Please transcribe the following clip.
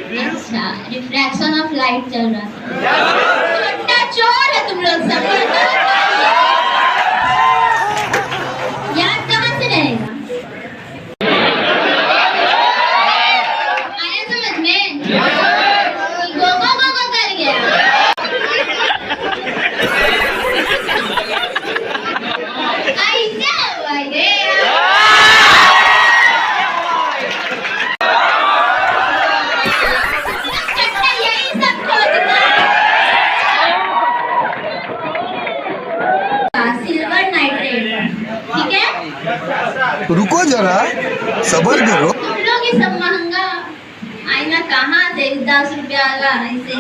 अच्छा, refraction of light चल रहा था। छोटा चोर है तुम लोग सब। याद कहाँ से रहेगा? आया समझ में? गो गो गो गो कर गया। ऐसा हुआ ये। सिल्वर नाइट्रेट, ठीक है? रुको जरा, सबर करो। तुम लोग ये सब महंगा आईना कहाँ से 10 रुपया का ऐसे